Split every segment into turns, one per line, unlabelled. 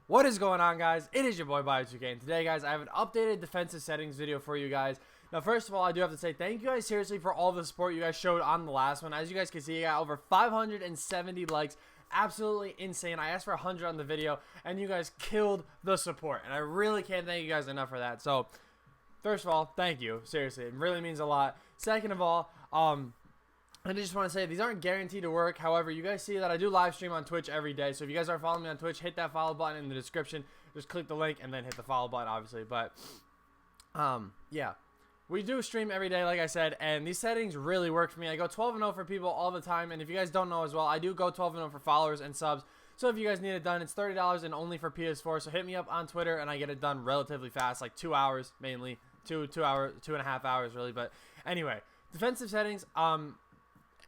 What is going on, guys? It is your boy Bio2K, and today, guys, I have an updated defensive settings video for you guys. Now, first of all, I do have to say thank you guys seriously for all the support you guys showed on the last one. As you guys can see, I got over 570 likes. Absolutely insane. I asked for 100 on the video, and you guys killed the support, and I really can't thank you guys enough for that. So, first of all, thank you. Seriously, it really means a lot. Second of all, I just want to say these aren't guaranteed to work. However, you guys see that I do live stream on Twitch every day. So if you guys are following me on Twitch, hit that follow button in the description. Just click the link and then hit the follow button, obviously. But yeah, we do stream every day, like I said, and these settings really work for me. I go 12-0 for people all the time, and if you guys don't know as well, I do go 12-0 for followers and subs. So if you guys need it done, it's $30 and only for PS4. So hit me up on Twitter, and I get it done relatively fast, like 2 hours mainly, 2.5 hours really. But anyway, defensive settings.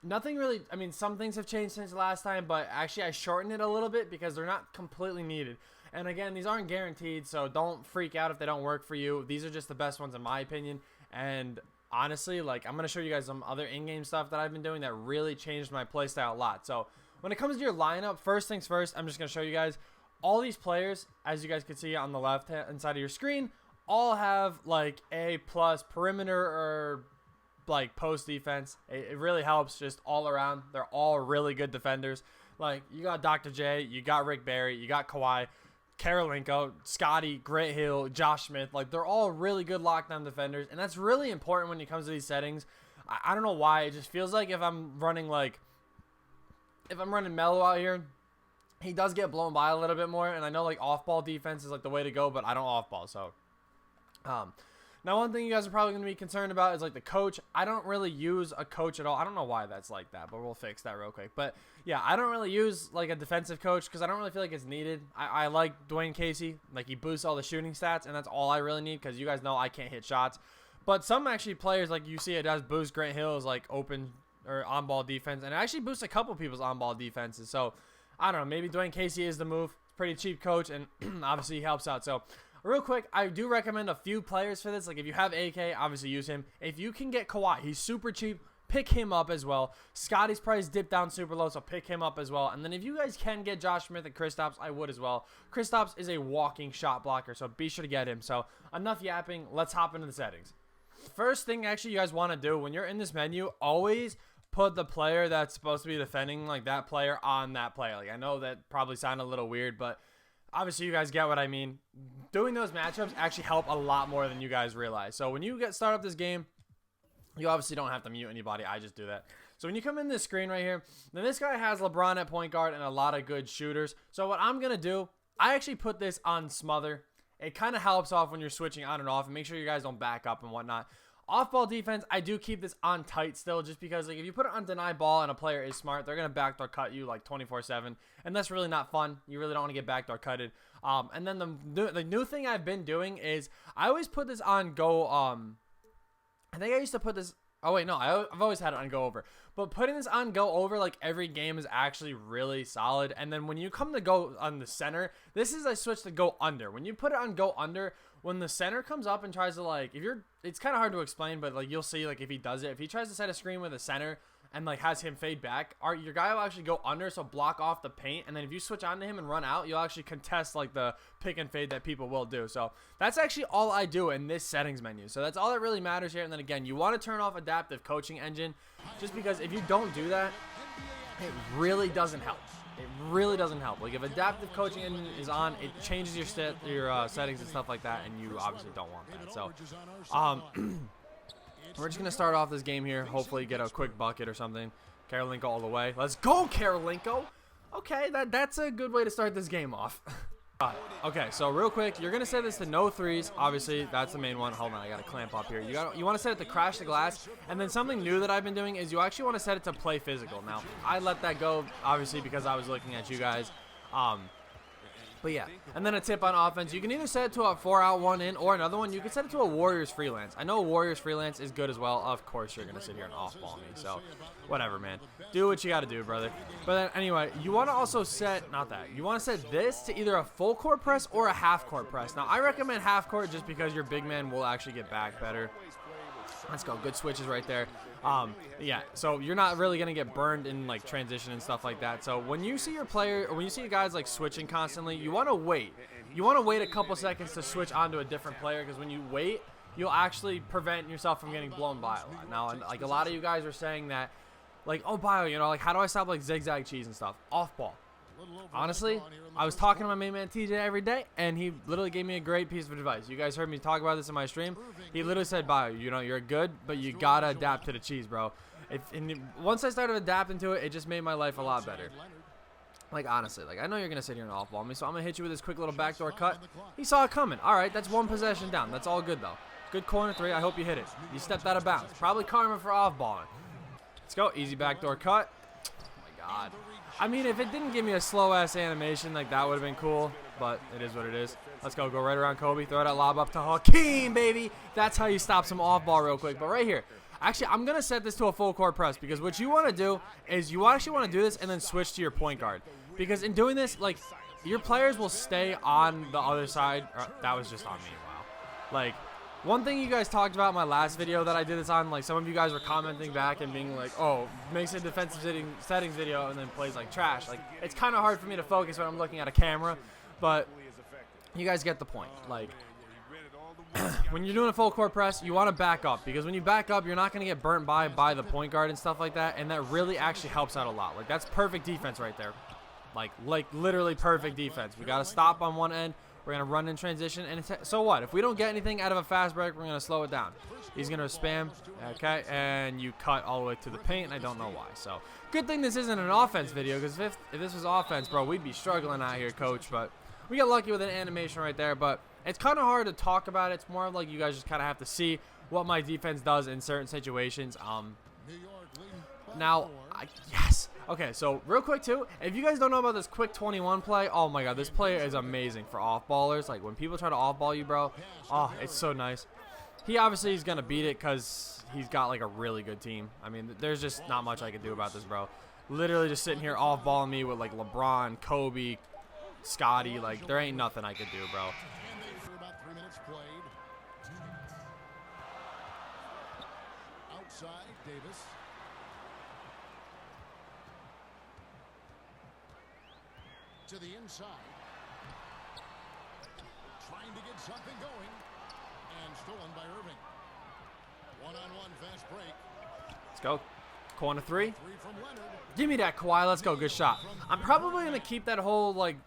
Nothing really, I mean, some things have changed since last time, but actually I shortened it a little bit because they're not completely needed. And again, these aren't guaranteed, so don't freak out if they don't work for you. These are just the best ones in my opinion. And honestly, like, I'm going to show you guys some other in-game stuff that I've been doing that really changed my playstyle a lot. So when it comes to your lineup, first things first, I'm just going to show you guys all these players, as you guys can see on the left-hand side of your screen, all have like A+ perimeter or like post defense. It really helps just all around. They're all really good defenders. Like, you got Dr. J, you got Rick Barry, you got Kawhi, Karolinko, Scotty, Grant Hill, Josh Smith. Like, they're all really good lockdown defenders, and that's really important when it comes to these settings. I don't know why. It just feels like if I'm running Melo out here, he does get blown by a little bit more, and I know like off-ball defense is like the way to go, but I don't off-ball, so now, one thing you guys are probably going to be concerned about is like the coach. I don't really use a coach at all. I don't know why that's like that, but we'll fix that real quick. But yeah, I don't really use like a defensive coach because I don't really feel like it's needed. I like Dwayne Casey. Like, he boosts all the shooting stats, and that's all I really need because you guys know I can't hit shots. But some actually players, like you see, it does boost Grant Hill's like open or on-ball defense, and it actually boosts a couple people's on-ball defenses. So I don't know. Maybe Dwayne Casey is the move. Pretty cheap coach, and obviously he helps out. So real quick, I do recommend a few players for this. Like, if you have AK, obviously use him. If you can get Kawhi, he's super cheap. Pick him up as well. Scotty's price dipped down super low, so pick him up as well. And then if you guys can get Josh Smith and Kristaps, I would as well. Kristaps is a walking shot blocker, so be sure to get him. So enough yapping. Let's hop into the settings. First thing actually you guys want to do when you're in this menu, always put the player that's supposed to be defending like that player on that player. Like, I know that probably sounded a little weird, but obviously you guys get what I mean. Doing those matchups actually help a lot more than you guys realize. So when you start up this game, you obviously don't have to mute anybody. I just do that. So when you come in this screen right here, then this guy has LeBron at point guard and a lot of good shooters. So what I'm going to do, I actually put this on smother. It kind of helps off when you're switching on and off, and make sure you guys don't back up and whatnot. Off-ball defense, I do keep this on tight still, just because like if you put it on deny ball and a player is smart, they're going to backdoor cut you like 24/7, and that's really not fun. You really don't want to get backdoor cutted. And then the new thing I've been doing is I always put this on go. I think I used to put this. Oh wait, no, I've always had it on go over. But putting this on go over like every game is actually really solid. And then when you come to go on the center, this is a switch to go under. When you put it on go under, when the center comes up and tries to like, it's kind of hard to explain, but like you'll see like if he does it, if he tries to set a screen with a center and like has him fade back, your guy will actually go under, so block off the paint, and then if you switch onto him and run out, you'll actually contest like the pick and fade that people will do. So that's actually all I do in this settings menu. So that's all that really matters here. And then again, you want to turn off adaptive coaching engine, just because if you don't do that, it really doesn't help. It really doesn't help. Like, if adaptive coaching engine is on, it changes your settings and stuff like that, and you obviously don't want that. So we're just going to start off this game here. Hopefully get a quick bucket or something. Karolinko all the way. Let's go, Karolinko. Okay, that's a good way to start this game off. Okay, so real quick, you're going to set this to no threes. Obviously, that's the main one. Hold on, I got to clamp up here. You want to set it to crash the glass. And then something new that I've been doing is you actually want to set it to play physical. Now, I let that go, obviously, because I was looking at you guys. But yeah, and then a tip on offense. You can either set it to a 4-out, 1-in, or another one. You can set it to a Warriors freelance. I know Warriors freelance is good as well. Of course, you're going to sit here and off-ball me. So, whatever, man. Do what you got to do, brother. But then, anyway, you want to also set, not that. You want to set this to either a full court press or a half court press. Now, I recommend half court just because your big man will actually get back better. Let's go. Good switches right there. Yeah, so you're not really going to get burned in like transition and stuff like that. So when you see your player, or when you see guys like switching constantly, you want to wait. You want to wait a couple seconds to switch onto a different player, because when you wait, you'll actually prevent yourself from getting blown by a lot. Now, and like a lot of you guys are saying that, like, oh, Bio, you know, like, how do I stop like zigzag cheese and stuff? Off ball. Honestly, I was talking to my main man TJ every day, and he literally gave me a great piece of advice. You guys heard me talk about this in my stream. He literally said, Bio, you know, you're good, but you gotta adapt to the cheese, bro. Once I started adapting to it, it just made my life a lot better. Like, honestly, like, I know you're gonna sit here and off ball me, so I'm gonna hit you with this quick little backdoor cut. He saw it coming. All right, that's one possession down. That's all good though. Good corner three. I hope you hit it. You stepped out of bounds. Probably karma for off balling. Let's go. Easy backdoor cut. Oh my God. I mean, if it didn't give me a slow-ass animation, like, that would have been cool, but it is what it is. Let's go. Go right around Kobe. Throw that lob up to Hakeem, baby. That's how you stop some off-ball real quick. But right here, actually, I'm going to set this to a full-court press, because what you want to do is you actually want to do this and then switch to your point guard. Because in doing this, like, your players will stay on the other side. That was just on me. Wow. Like, one thing you guys talked about in my last video that I did this on, like, some of you guys were commenting back and being like, oh, makes a defensive settings video and then plays like trash. Like, it's kind of hard for me to focus when I'm looking at a camera, but you guys get the point. Like, when you're doing a full court press, you want to back up, because when you back up, you're not going to get burnt by the point guard and stuff like that, and that really actually helps out a lot. Like, that's perfect defense right there. Like literally perfect defense. We got to stop on one end. We're going to run in transition, and so what? If we don't get anything out of a fast break, we're going to slow it down. He's going to spam, okay, and you cut all the way to the paint, and I don't know why. So, good thing this isn't an offense video, because if this was offense, bro, we'd be struggling out here, coach. But we got lucky with an animation right there, but it's kind of hard to talk about it. It's more like you guys just kind of have to see what my defense does in certain situations. Now, yes. Okay, so real quick too, if you guys don't know about this quick 21 play, oh my God, this play is amazing for off-ballers. Like, when people try to off-ball you, bro, oh, it's so nice. He obviously is going to beat it because he's got, like, a really good team. I mean, there's just not much I can do about this, bro. Literally just sitting here off-balling me with, like, LeBron, Kobe, Scotty. Like, there ain't nothing I could do, bro.
Outside, Davis. To the inside. Trying to get something going. And stolen by Irving. One-on-one fast break.
Let's go. Corner three.
From Leonard.
Give me that, Kawhi. Let's go. Good shot. I'm probably going to keep that whole, like,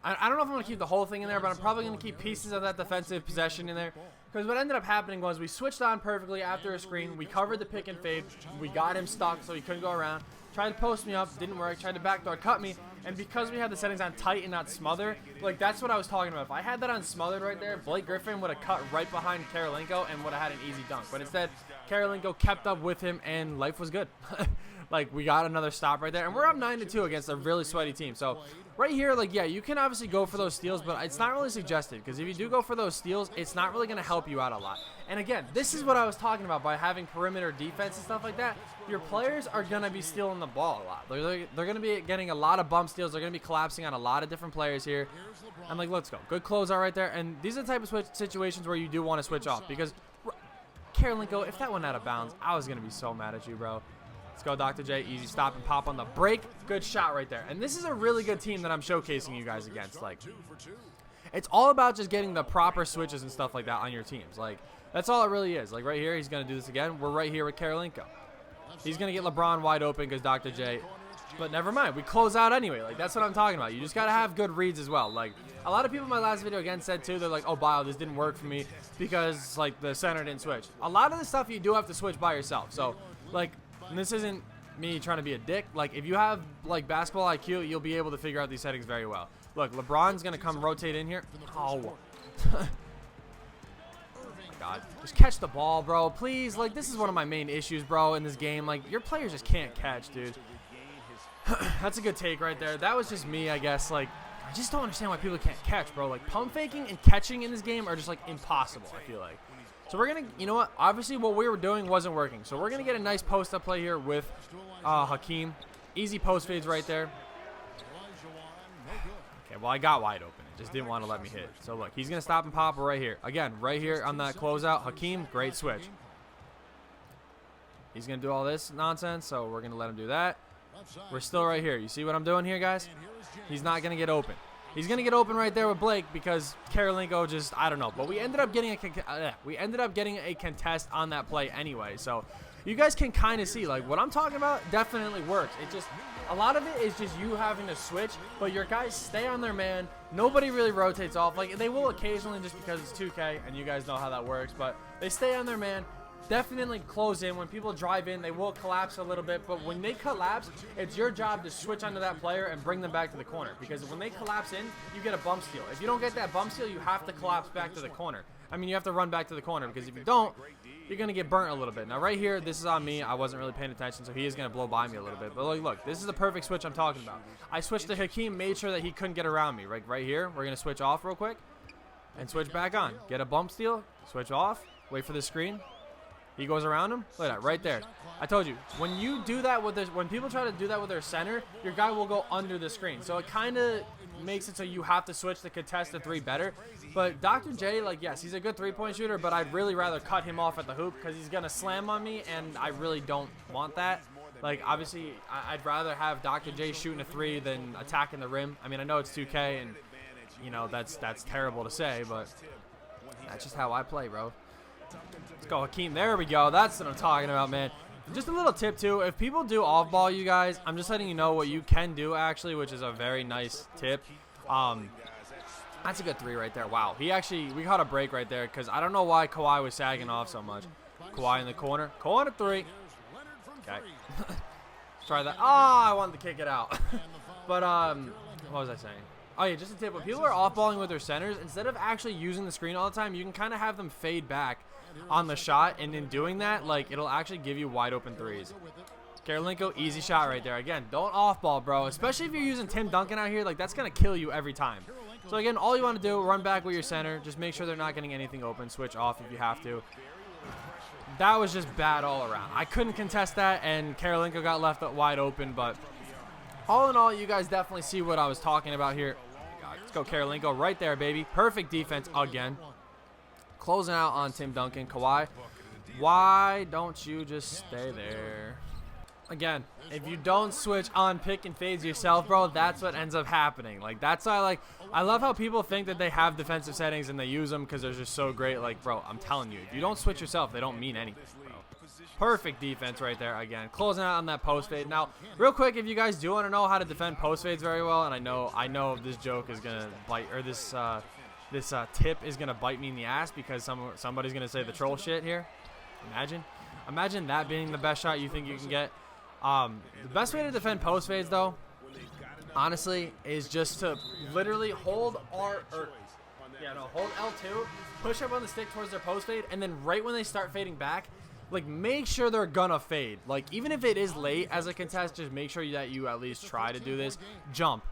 I don't know if I'm going to keep the whole thing in there, but I'm probably going to keep pieces of that defensive possession in there. Because what ended up happening was we switched on perfectly after a screen. We covered the pick and fade. We got him stuck so he couldn't go around. Tried to post me up. Didn't work. Tried to backdoor cut me. And because we had the settings on tight and not smother, like, that's what I was talking about. If I had that on smothered right there, Blake Griffin would have cut right behind Karolinko and would have had an easy dunk. But instead, Karolinko kept up with him, and life was good. Like, we got another stop right there. And we're up 9-2 against a really sweaty team. So, right here, like, yeah, you can obviously go for those steals, but it's not really suggested. Because if you do go for those steals, it's not really going to help you out a lot. And again, this is what I was talking about by having perimeter defense and stuff like that. Your players are going to be stealing the ball a lot. They're going to be getting a lot of bump steals. They're going to be collapsing on a lot of different players here. I'm like, let's go. Good closeout right there. And these are the type of situations where you do want to switch off. Because, Karolinko, if that went out of bounds, I was going to be so mad at you, bro. Let's go, Dr. J. Easy stop and pop on the break. Good shot right there. And this is a really good team that I'm showcasing you guys against. Like, it's all about just getting the proper switches and stuff like that on your teams. Like, that's all it really is. Like, right here, he's going to do this again. We're right here with Karolinko. He's going to get LeBron wide open because Dr. J. But never mind. We close out anyway. Like, that's what I'm talking about. You just got to have good reads as well. Like, a lot of people in my last video again said, too, they're like, oh, Bio, this didn't work for me because, like, the center didn't switch. A lot of the stuff you do have to switch by yourself. So, like, and this isn't me trying to be a dick. Like, if you have, like, basketball IQ, you'll be able to figure out these settings very well. Look, LeBron's going to come rotate in here. Oh. God. Just catch the ball, bro. Please. Like, this is one of my main issues, bro, in this game. Like, your players just can't catch, dude. That's a good take right there. That was just me, I guess. Like, I just don't understand why people can't catch, bro. Like, pump faking and catching in this game are just, like, impossible, I feel like. So we're going to, you know what? Obviously, what we were doing wasn't working. So we're going to get a nice post-up play here with Hakeem. Easy post fades right there. Okay, well, I got wide open. It just didn't want to let me hit. So, look, he's going to stop and pop right here. Again, right here on that closeout. Hakeem, great switch. He's going to do all this nonsense, so we're going to let him do that.
Left side.
We're still right here. You see what I'm doing here, guys?
And here is James.
He's not going to get open. He's going to get open right there with Blake because Karolinko just, I don't know. But we ended up getting a contest on that play anyway. So you guys can kind of see, like, what I'm talking about definitely works. It just, a lot of it is just you having to switch, but your guys stay on their man. Nobody really rotates off. Like, they will occasionally just because it's 2K, and you guys know how that works. But they stay on their man. Definitely close in. When people drive in, they will collapse a little bit, but when they collapse, it's your job to switch onto that player and bring them back to the corner, because when they collapse in, you get a bump steal. If you don't get that bump steal, you have to collapse back to the corner. I mean, you have to run back to the corner, because if you don't, you're going to get burnt a little bit. Now, right here, this is on me. I wasn't really paying attention, so he is going to blow by me a little bit. But look, this is the perfect switch I'm talking about. I switched to Hakeem, made sure that he couldn't get around me. Right here, we're going to switch off real quick and switch back on. Get a bump steal, switch off, wait for the screen. He goes around him. Look at that, right there. I told you, when you do that with this, when people try to do that with their center, your guy will go under the screen. So it kind of makes it so you have to switch the contested three better. But Dr. J, like, yes, he's a good three-point shooter, but I'd really rather cut him off at the hoop because he's going to slam on me, and I really don't want that. Like, obviously, I'd rather have Dr. J shooting a three than attacking the rim. I mean, I know it's 2K, and, you know, that's terrible to say, but that's just how I play, bro. Let's go, Hakeem. There we go. That's what I'm talking about, man. Just a little tip, too. If people do off-ball you guys, I'm just letting you know what you can do, actually, which is a very nice tip. That's a good three right there. Wow. We caught a break right there because I don't know why Kawhi was sagging off so much. Kawhi in the corner. Corner three. Okay. Let's try that. Oh, I wanted to kick it out. But, what was I saying? Oh, yeah, just a tip. When people are off-balling with their centers, instead of actually using the screen all the time, you can kind of have them fade back on the shot, and in doing that, like, it'll actually give you wide open threes. Karolinko, easy shot right there. Again, don't off-ball, bro. Especially if you're using Tim Duncan out here, like, that's going to kill you every time. So, again, all you want to do, run back with your center. Just make sure they're not getting anything open. Switch off if you have to. That was just bad all around. I couldn't contest that, and Karolinko got left wide open, but all in all, you guys definitely see what I was talking about here. Let's go, Karolinko. Right there, baby. Perfect defense again. Closing out on Tim Duncan. Kawhi, why don't you just stay there? Again, if you don't switch on pick and fades yourself, bro, that's what ends up happening. Like, that's why, I love how people think that they have defensive settings and they use them because they're just so great. Like, bro, I'm telling you, if you don't switch yourself, they don't mean anything, bro. Perfect defense right there again. Closing out on that post fade. Now, real quick, if you guys do want to know how to defend post fades very well, and I know this joke is gonna bite, or this tip is gonna bite me in the ass because somebody's gonna say the troll shit here. Imagine that being the best shot you think you can get. The best way to defend post fades, though, honestly, is just to literally hold hold L2, push up on the stick towards their post fade, and then right when they start fading back, like, make sure they're gonna fade. Like, even if it is late as a contest, just make sure that you at least try to do this. Jump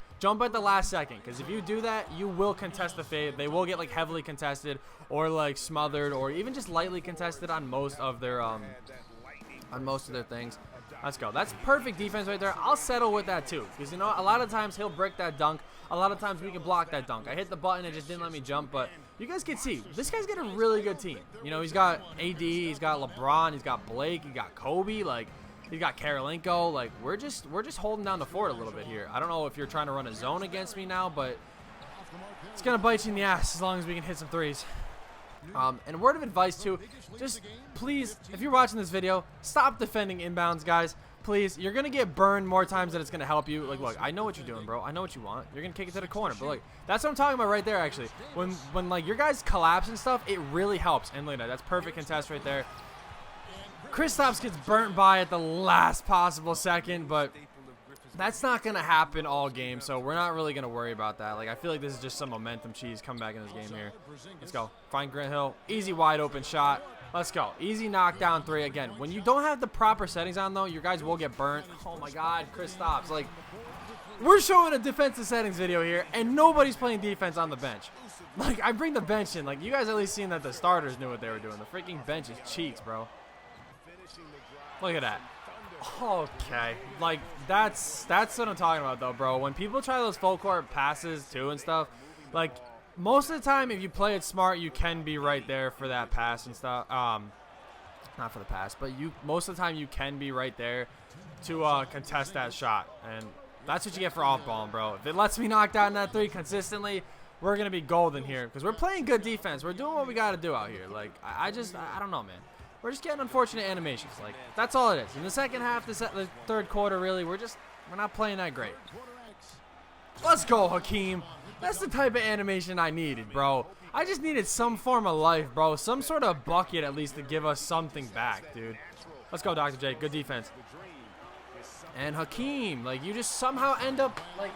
at the last second, because if you do that, you will contest the fade. They will get, like, heavily contested or, like, smothered or even just lightly contested on most of their things. Let's go. That's perfect defense right there. I'll settle with that too, because, you know, a lot of times he'll break that dunk. A lot of times we can block that dunk. I hit the button, it just didn't let me jump, but you guys can see this guy's got a really good team. You know, he's got AD, he's got LeBron, he's got Blake, he got Kobe, like, he's got Karolinko. Like, we're just holding down the fort a little bit here. I don't know if you're trying to run a zone against me now, but it's gonna bite you in the ass as long as we can hit some threes. And a word of advice too, just please, if you're watching this video, stop defending inbounds, guys. Please, you're gonna get burned more times than it's gonna help you. Like, look, I know what you're doing, bro. I know what you want. You're gonna kick it to the corner, but look, that's what I'm talking about right there. Actually, when like your guys collapse and stuff, it really helps. And look at that, that's perfect contest right there. Kristaps gets burnt by at the last possible second, but that's not going to happen all game, so we're not really going to worry about that. Like, I feel like this is just some momentum cheese coming back in this game here. Let's go. Find Grant Hill. Easy wide open shot. Let's go. Easy knockdown three. Again, when you don't have the proper settings on, though, your guys will get burnt. Oh, my God. Kristaps. Like, we're showing a defensive settings video here, and nobody's playing defense on the bench. Like, I bring the bench in. Like, you guys at least seen that the starters knew what they were doing. The freaking bench is cheeks, bro. Look at that. Okay, like, that's what I'm talking about, though, bro. When people try those full court passes too and stuff, like, most of the time if you play it smart, you can be right there for that pass and stuff. not for the pass, but you most of the time you can be right there to contest that shot, and that's what you get for off ball, bro. If it lets me knock down that 3 consistently, we're gonna be golden here because we're playing good defense. We're doing what we gotta do out here. Like I don't know, man. We're just getting unfortunate animations. Like that's all it is. In the second half, the third quarter, really, we're not playing that great. Let's go, Hakeem. That's the type of animation I needed, bro. I just needed some form of life, bro. Some sort of bucket at least to give us something back, dude. Let's go, Dr. J. Good defense. And Hakeem, like, you just somehow end up, like,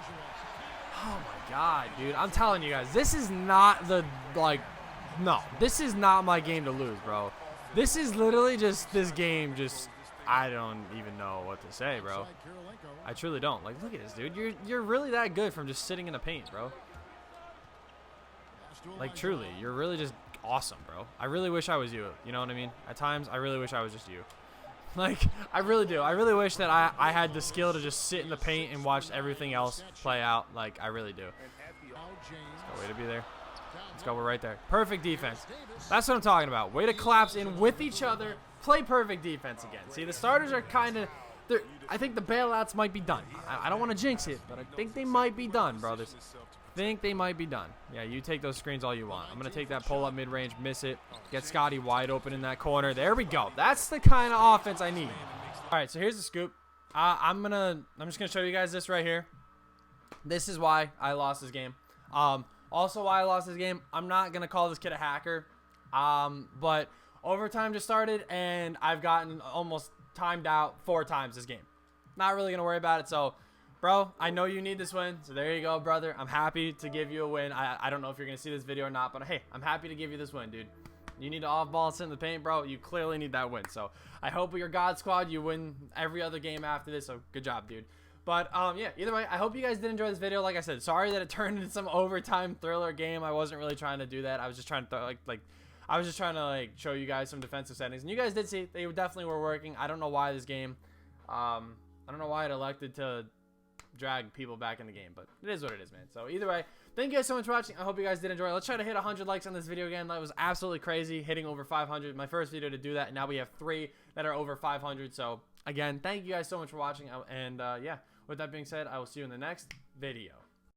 oh, my God, dude. I'm telling you guys, this is not the, like, no. This is not my game to lose, bro. This is literally just this game just, I don't even know what to say, bro. I truly don't. Like, look at this, dude. You're really that good from just sitting in the paint, bro. Like, truly, you're really just awesome, bro. I really wish I was you. You know what I mean? At times, I really wish I was just you. Like, I really do. I really wish that I had the skill to just sit in the paint and watch everything else play out. Like, I really do. Let's go. Way to be there. Let's go. We're right there. Perfect defense. That's what I'm talking about. Way to collapse in with each other. Play perfect defense again. See, the starters are kind of... I think the bailouts might be done. I don't want to jinx it, but I think they might be done, brothers. Think they might be done. Yeah, you take those screens all you want. I'm going to take that pull-up mid-range, miss it, get Scotty wide open in that corner. There we go. That's the kind of offense I need. All right, so here's the scoop. I'm just going to show you guys this right here. This is why I lost this game. Also why I lost this game, I'm not going to call this kid a hacker, but overtime just started, and I've gotten almost timed out 4 times this game. Not really going to worry about it, so... Bro, I know you need this win, so there you go, brother. I'm happy to give you a win. I don't know if you're going to see this video or not, but hey, I'm happy to give you this win, dude. You need to off-ball and sit in the paint, bro. You clearly need that win. So I hope with your God Squad, you win every other game after this, so good job, dude. But, yeah, either way, I hope you guys did enjoy this video. Like I said, sorry that it turned into some overtime thriller game. I wasn't really trying to do that. I was just trying to, I was just trying to, show you guys some defensive settings. And you guys did see, they definitely were working. I don't know why this game, I don't know why it elected to drag people back in the game, but it is what it is, man. So either way, thank you guys so much for watching. I hope you guys did enjoy. Let's try to hit 100 likes on this video again. That was absolutely crazy, hitting over 500. My first video to do that, and now we have 3 that are over 500. So again, thank you guys so much for watching, and yeah, with that being said, I will see you in the next video.